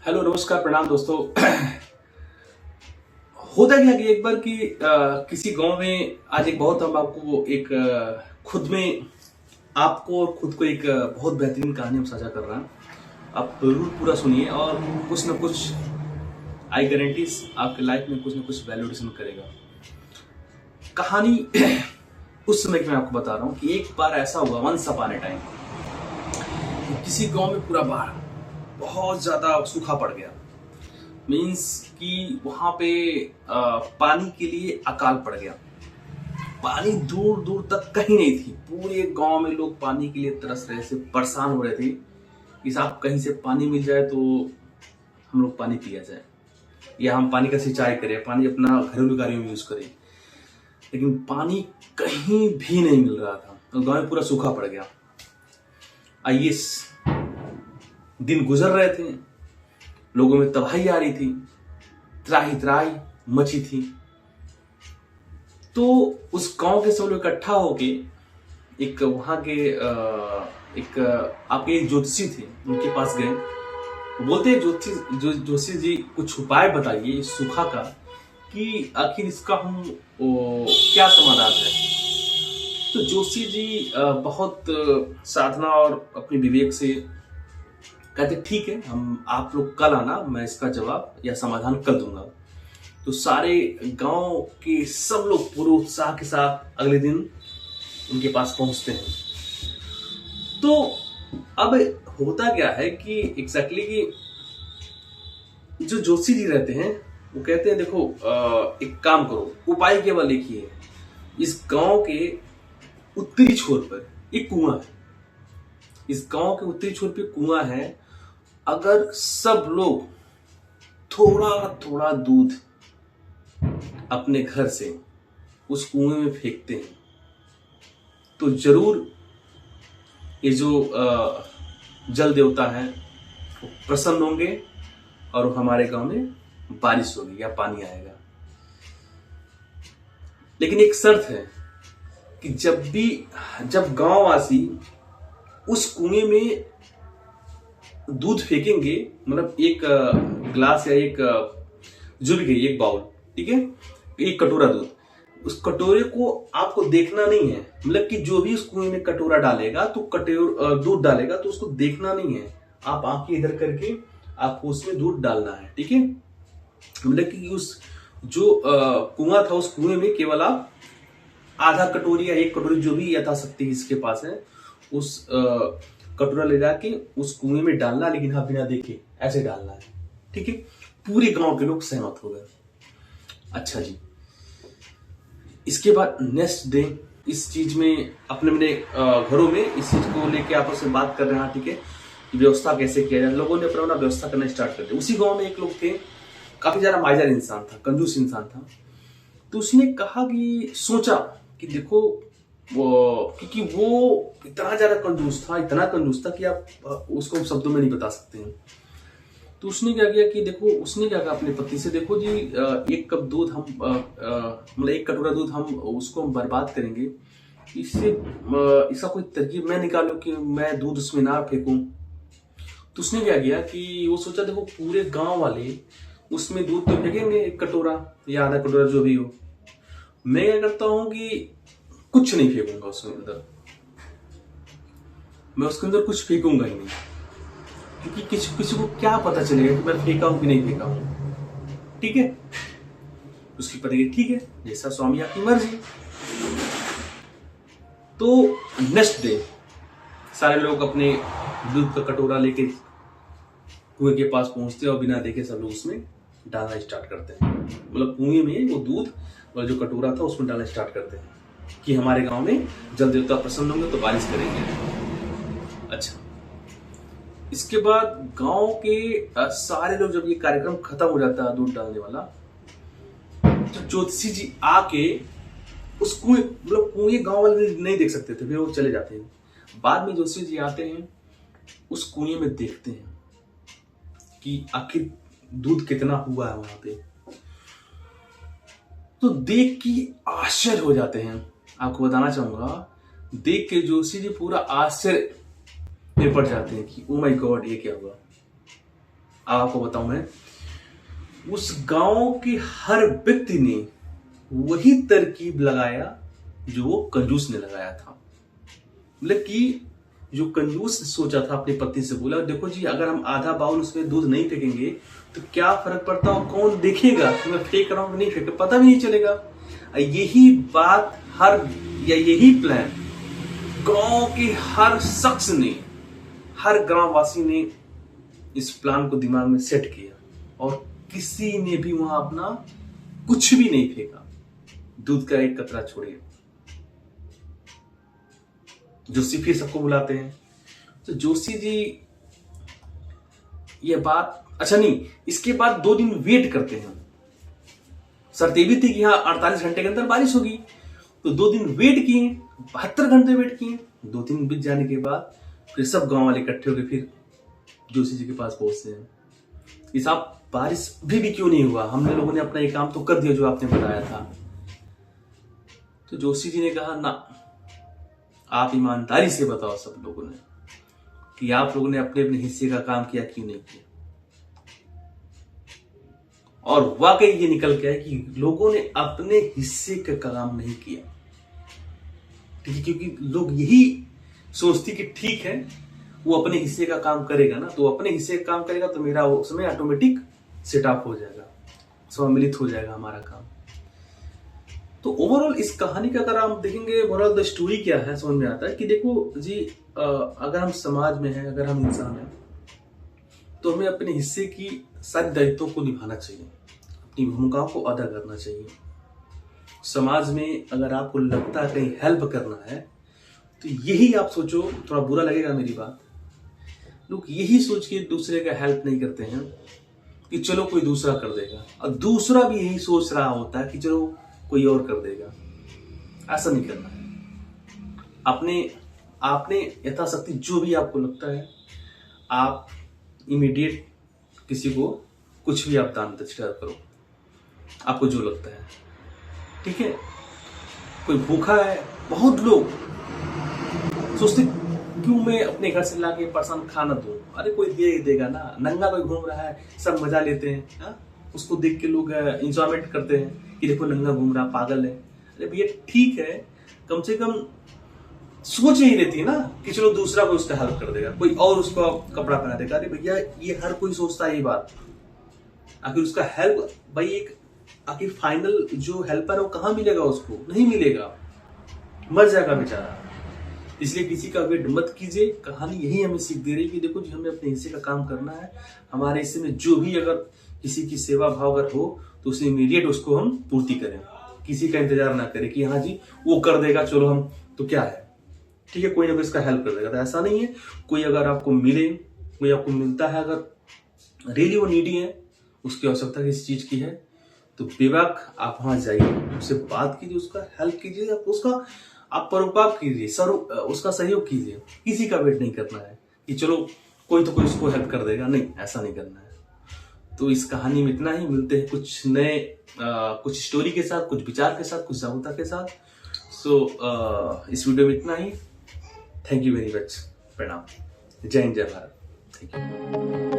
Hello नमस्कार प्रणाम दोस्तों। होता क्या कि एक बार कि किसी गांव में आज एक बहुत हम आपको एक खुद में आपको और खुद को एक बहुत बेहतरीन कहानी हम साझा कर रहे हैं। आप जरूर पूरा सुनिए और कुछ ना कुछ आई गारंटीज आपके लाइफ में कुछ ना कुछ वैल्यूएशन करेगा। कहानी उस समय की मैं आपको बता रहा हूँ कि एक बार ऐसा हुआ वंस अपॉन ए टाइम किसी गांव में पूरा बाढ़ बहुत ज्यादा सूखा पड़ गया। मीन्स कि वहां पे पानी के लिए अकाल पड़ गया। पानी दूर दूर तक कहीं नहीं थी। पूरे गांव में लोग पानी के लिए तरस रहे थे, परेशान हो रहे थे कि साहब कहीं से पानी मिल जाए तो हम लोग पानी पिया जाए या हम पानी का सिंचाई करें, पानी अपना घरेलू कार्यों में यूज करें। लेकिन पानी कहीं भी नहीं मिल रहा था तो गांव में पूरा सूखा पड़ गया। आइए दिन गुजर रहे थे, लोगों में तबाही आ रही थी, त्राही त्राही मची थी। तो उस गांव के सब लोग इकट्ठा होके एक वहां के एक आपके एक ज्योतिषी थे, उनके पास गए। वो बोलते हैं जोशी जी कुछ उपाय बताइए इस सूखा का कि आखिर इसका हम क्या समाधान है। तो जोशी जी बहुत साधना और अपने विवेक से कहते ठीक है, हम आप लोग कल आना, मैं इसका जवाब या समाधान कर दूंगा। तो सारे गांव के सब लोग पूरे उत्साह के साथ अगले दिन उनके पास पहुंचते हैं। तो अब होता क्या है कि एग्जैक्टली कि जो जोशी जी रहते हैं वो कहते हैं देखो एक काम करो, उपाय केवल एक ही है। इस गांव के उत्तरी छोर पर एक कुआं है। इस गांव के उत्तरी छोर पे कुआं है। अगर सब लोग थोड़ा थोड़ा दूध अपने घर से उस कुएं में फेंकते हैं तो जरूर ये जो जल देवता है वो प्रसन्न होंगे और हमारे गांव में बारिश होगी या पानी आएगा। लेकिन एक शर्त है कि जब गांववासी उस कुएं में दूध फेंकेंगे, मतलब एक ग्लास या एक जो भी कहिए एक बाउल, ठीक है, एक कटोरा दूध, उस कटोरे को आपको देखना नहीं है। मतलब कि जो भी उस कुएं में कटोरा डालेगा तो दूध डालेगा तो उसको देखना नहीं है। आप आंखें इधर करके आपको उसमें दूध डालना है, ठीक है। मतलब कि उस जो कुआं था उस कुएं में केवल आप आधा कटोरी या एक कटोरी जो भी यथाशक्ति इसके पास है उस कटोरा ले जाके उस कुएं में डालना, लेकिन हाँ बिना देखे ऐसे डालना है, ठीक है। पूरे गांव के लोग सहमत हो गए। अच्छा जी, इसके बाद नेक्स्ट डे इस चीज में अपने घरों में इस चीज को लेके आपस में बात कर रहे हैं, ठीक है, कि व्यवस्था कैसे किया जाए। लोगों ने अपना व्यवस्था करना स्टार्ट कर दिया। उसी गांव में एक लोग थे, काफी ज्यादा माइजर इंसान था, कंजूस इंसान था। तो उसने कहा कि सोचा कि देखो क्योंकि वो इतना ज्यादा कंजूस था कि आप उसको शब्दों में नहीं बता सकते हैं। तो उसने क्या किया कि देखो, उसने क्या कहा अपने पति से, देखो जी एक कप दूध हम मतलब एक कटोरा दूध हम उसको हम बर्बाद करेंगे, इससे इसका कोई तरकीब मैं निकालूं कि मैं दूध उसमें ना फेंकूं। तो उसने क्या किया कि वो सोचा देखो पूरे गांव वाले उसमें दूध तो फेंकेंगे एक कटोरा या आधा कटोरा जो भी हो, मैं क्या करता हूं कि कुछ नहीं फेंकूंगा उसके अंदर, मैं उसके अंदर कुछ फेंकूंगा ही नहीं, क्योंकि किसी को क्या पता चलेगा कि मैं फेंका हूं कि नहीं फेंका हूं, ठीक है। उसकी पता ठीक है, जैसा स्वामी आपकी मर्जी। तो नेक्स्ट डे सारे लोग अपने दूध का कटोरा लेके कुएं के पास पहुंचते हैं और बिना देखे सब लोग उसमें डालना स्टार्ट करते हैं। मतलब कुएं में वो दूध और जो कटोरा था उसमें डालना स्टार्ट करते हैं कि हमारे गांव में जल देवता प्रसन्न होंगे तो बारिश करेंगे। अच्छा, इसके बाद गांव के सारे लोग जब ये कार्यक्रम खत्म हो जाता है दूध डालने वाला, तो ज्योतिषी जी आके उस कुएं, मतलब कुएं गांव वाले नहीं देख सकते थे, फिर वो चले जाते हैं। बाद में ज्योतिषी जी आते हैं, उस कुएं में देखते हैं कि आखिर दूध कितना हुआ है वहां पे। तो देख के आश्चर्य हो जाते हैं। आपको बताना चाहूंगा, देख के जोशी जी पूरा आश्चर्य में पड़ जाते हैं कि ओ माय गॉड ये क्या हुआ। आपको बताऊं मैं, उस गांव के हर व्यक्ति ने वही तरकीब लगाया जो वो कंजूस ने लगाया था। मतलब कि जो कंजूस सोचा था, अपनी पत्नी से बोला देखो जी, अगर हम आधा बाउल उसमें दूध नहीं फेंकेंगे तो क्या फर्क पड़ता है, कौन देखेगा कि मैं फेंक रहा हूं नहीं फेंक, पता भी नहीं चलेगा। यही बात यही प्लान गांव के हर शख्स ने, हर ग्रामवासी ने इस प्लान को दिमाग में सेट किया और किसी ने भी वहां अपना कुछ भी नहीं फेंका, दूध का एक कतरा छोड़िए। जोशी फिर सबको बुलाते हैं, तो जोशी जी ये बात, अच्छा नहीं, इसके बाद 2 दिन वेट करते हैं। शर्त ये भी थी कि हाँ 48 घंटे के अंदर बारिश होगी, तो 2 दिन वेट किए, 72 घंटे वेट किए। 2 दिन बीत जाने के बाद फिर सब गांव वाले इकट्ठे होकर फिर जोशी जी के पास पहुंचते हैं कि साहब बारिश भी क्यों नहीं हुआ, हमने लोगों ने अपना ये काम तो कर दिया जो आपने बताया था। तो जोशी जी ने कहा ना, आप ईमानदारी से बताओ सब लोगों ने कि आप लोगों ने अपने अपने हिस्से का काम किया क्यों नहीं किया। और वाकई ये निकल के आया कि लोगों ने अपने हिस्से का काम नहीं किया, ठीक है, क्योंकि लोग यही सोचती कि ठीक है वो अपने हिस्से का काम करेगा ना, तो अपने हिस्से का काम करेगा तो मेरा उसमें ऑटोमेटिक सेटअप हो जाएगा, सम्मिलित हो जाएगा हमारा काम। तो ओवरऑल इस कहानी का अगर आप देखेंगे, ओवरऑल द स्टोरी क्या है, समझ में आता है कि देखो जी, अगर हम समाज में हैं, अगर हम इंसान हैं, तो हमें अपने हिस्से की सारी दायित्वों को निभाना चाहिए, अपनी भूमिकाओं को अदा करना चाहिए। समाज में अगर आपको लगता है कहीं हेल्प करना है, तो यही आप सोचो, थोड़ा बुरा लगेगा मेरी बात, लोग यही सोच के दूसरे का हेल्प नहीं करते हैं कि चलो कोई दूसरा कर देगा, और दूसरा भी यही सोच रहा होता है कि चलो कोई और कर देगा। ऐसा नहीं करना है। आपने यथाशक्ति जो भी आपको लगता है, आप इमीडिएट किसी को कुछ भी आप दान दक्षिणा करो, आपको जो लगता है, ठीक है। कोई भूखा है, बहुत लोग सोचते क्यों मैं अपने घर से लाके पर्सन खाना दूं, अरे कोई दे देगा ना, नंगा कोई घूम रहा है, सब मजा लेते हैं, हा? उसको देख के लोग इंजॉयमेंट करते हैं कि देखो नंगा घूम रहा, पागल है। अरे भैया ठीक है, कम से कम सोच यही रहती है ना कि चलो दूसरा कोई उसका हेल्प कर देगा, कोई और उसको कपड़ा पहना देगा। अरे भैया ये हर कोई सोचता है ये बात, आखिर उसका हेल्प भाई आखिर फाइनल जो हेल्पर है वो कहाँ मिलेगा, उसको नहीं मिलेगा, मर जाएगा बेचारा। इसलिए किसी का वेट मत कीजिए। कहानी यही हमें सीख दे रही है कि देखो जी, हमें अपने हिस्से का काम करना है, हमारे हिस्से में जो भी अगर किसी की सेवा भाव अगर हो तो उसे इमीडिएट उसको हम पूर्ति करें, किसी का इंतजार ना करें कि हाँ जी वो कर देगा चलो हम, तो क्या है, ठीक है, कोई ना कोई इसका हेल्प कर देगा। तो ऐसा नहीं है, कोई अगर आपको मिले, कोई आपको मिलता है, अगर रियली वो नीडी है, उसकी आवश्यकता किसी चीज की है, तो बेबाक आप वहां जाइए, उससे बात कीजिए, उसका हेल्प कीजिए, उसका आप परोपकार कीजिए, उसका सहयोग कीजिए। किसी का वेट नहीं करना है कि चलो कोई तो कोई उसको हेल्प कर देगा, नहीं, ऐसा नहीं करना है। तो इस कहानी में इतना ही, मिलते हैं कुछ नए कुछ स्टोरी के साथ, कुछ विचार के साथ, कुछ जागरूकता के साथ। सो इस वीडियो में इतना ही। Thank you very much. प्रणाम। जय हिंद, जय भारत। Thank you.